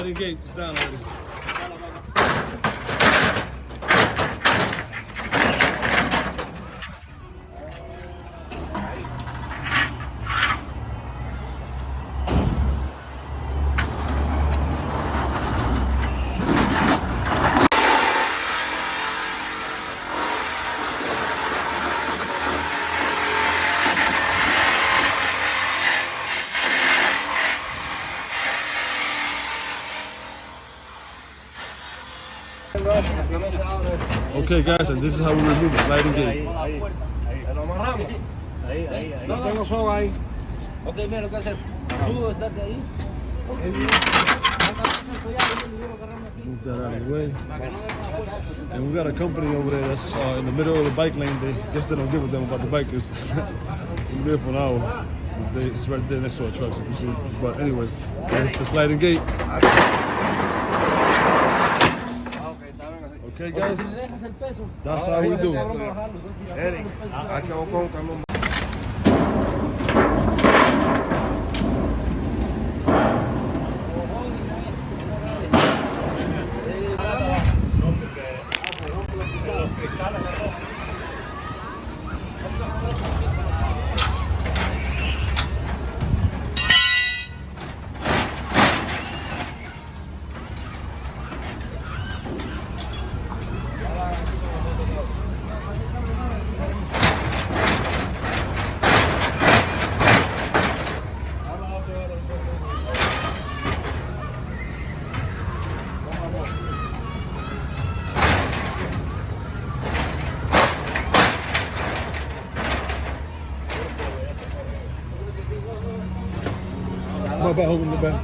sliding gate is down already. Okay guys, and this is how we remove the sliding gate. Okay, mira lo que hacer. Tú estás ahí. Move that out of the way. And we got a company over there that's in the middle of the bike lane. They guess they don't give a damn about the bikers. We're there for an hour. It's right there next to our trucks, if you see. But anyway, that's the sliding gate. Okay guys, that's how we do it. My bad, holding the back.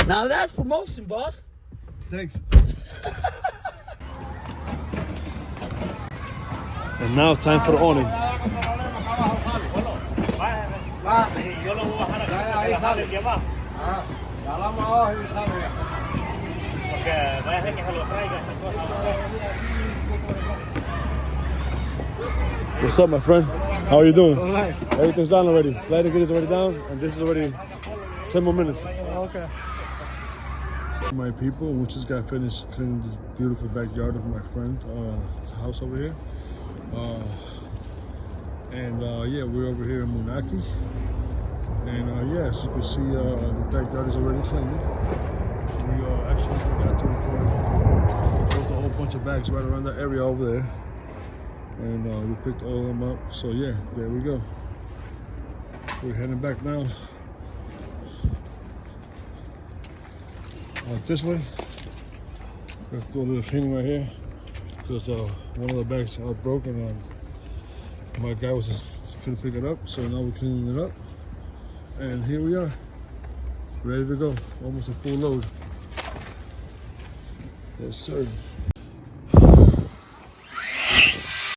Now that's promotion, boss. Thanks. And now it's time for the awning. What's up, my friend? How are you doing? Everything's done already. Sliding gate is already down, and this is already 10 more minutes. Okay. My people, we just got finished cleaning this beautiful backyard of my friend's house over here. Yeah, we're over here in Munaki. And yeah, as you can see, the backyard is already cleaned. We actually forgot to record. There's a whole bunch of bags right around that area over there. And we picked all of them up. So yeah, there we go. We're heading back now. This way. Let's do a little cleaning right here because one of the bags are broken and my guy couldn't pick it up, so now we're cleaning it up. And here we are, ready to go. Almost a full load. Yes, sir.